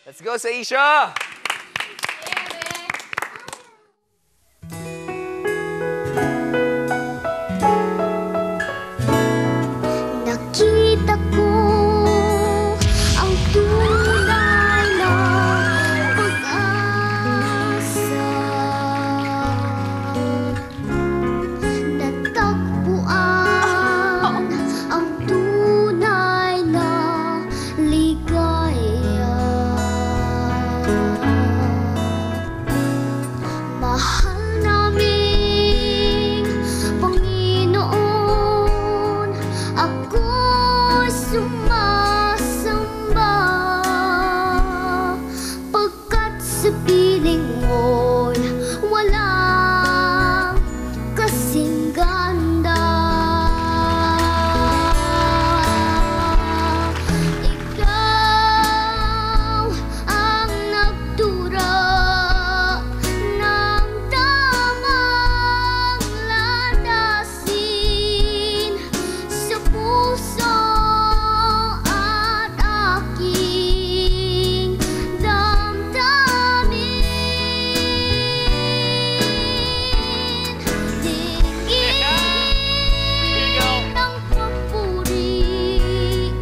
Let's go, Saisha! Nakita ko ang tunay na pag-asa. Natagpuan ang tunay na ligaya. Mahal naming Panginoon, ako'y sumasamba, pagkat sa piling mo'y walang kasing ganda. Ikaw ang nagturo ng tamang landasin sa puso at aking damdamin. Tingin ng papuri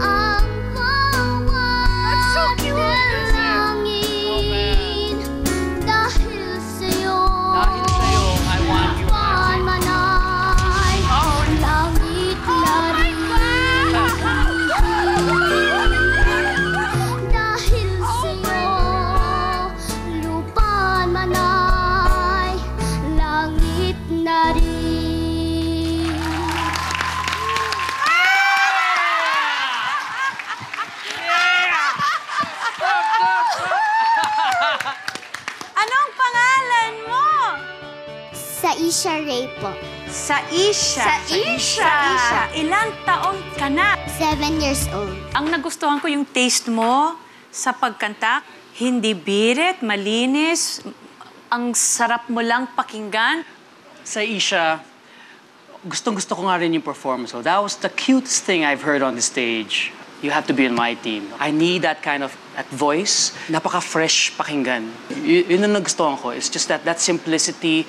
ang bawat dalangin. Dahil sa'yo, I want you. panmanay, langit na rin. Dahil sa'yo, lupa man ay langit na rin. Anong pangalan mo? Saisha Ray po. Saisha. Saisha. Ilang taon ka na? 7 years old. Ang nagustuhan ko yung taste mo sa pagkanta. Hindi birit, malinis. Ang sarap mo lang pakinggan. Saisha, gustong-gusto ko nga rin yung performance. So that was the cutest thing I've heard on the stage. You have to be in my team. I need that kind of that voice. Napaka-fresh pakinggan. Yun ang nagustuhan ko. It's just that simplicity.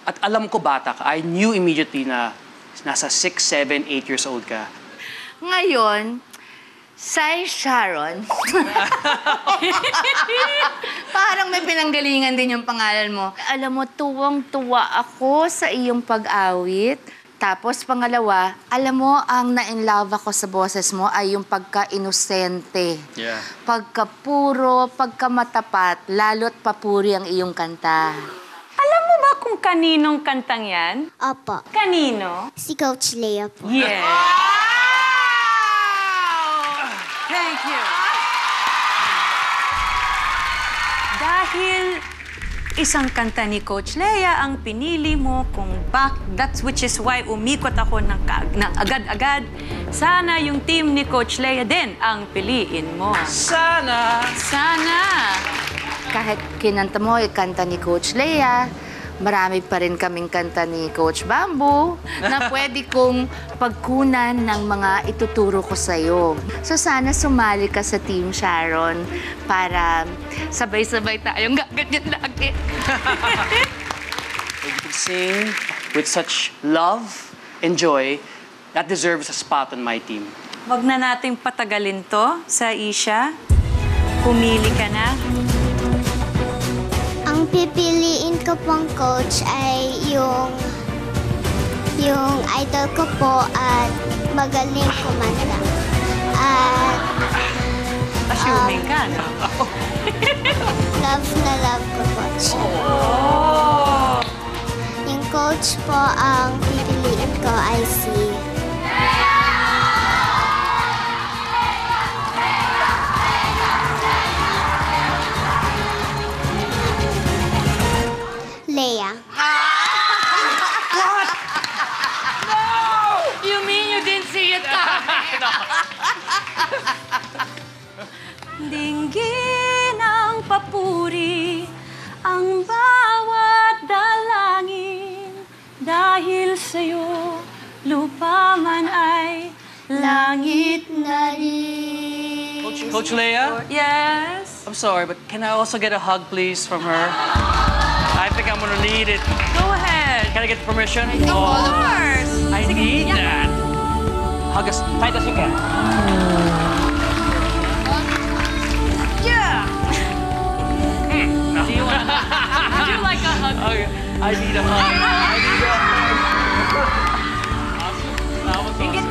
At alam ko bata ka. I knew immediately na nasa 6, 7, 8 years old ka. Ngayon, Sai Sharon. Parang may pinanggalingan din yung pangalan mo. Alam mo, tuwang-tuwa ako sa iyong pag-awit. Tapos, pangalawa, alam mo, ang na-inlove ako sa boses mo ay yung pagka-inosente. Yeah. Pagka-puro, pagka-matapat, lalo't papuri ang iyong kanta. Alam mo ba kung kaninong kantang yan? Opo. Kanino? Si Coach Lea po. Yeah. Thank you. Dahil isang kanta ni Coach Lea ang pinili mo kung which is why umikot ako ng agad-agad. Sana yung team ni Coach Lea din ang piliin mo. Sana! Sana! Kahit kinanta mo kanta ni Coach Lea, marami pa rin kaming kanta ni Coach Bamboo na pwede kong pagkunan ng mga ituturo ko sa'yo. So sana sumali ka sa Team Sharon para sabay-sabay tayong gaganyan lagi. You can sing with such love and joy. That deserves a spot on my team. Wag na nating patagalin to, Saisha. Pumili ka na. Ang pipiliin ko pong coach ay yung idol ko po at magaling kumanta. At Assuming ka, no? love na love ko po siya. Yung coach po ang pipiliin ko ay si Lea. You mean you didn't see it coming? Dinggin ang papuri ang bawat dalangin dahil sa'yo lupa man ay langit na rin. Coach Leia? Yes? I'm sorry, but can I also get a hug, please, from her? I think I'm gonna need it. Go ahead. Can I get permission? Of course. I need that. Hug as tight as you can. Yeah. No. Do you like a hug? Okay, I need a hug. I need a hug. Ingit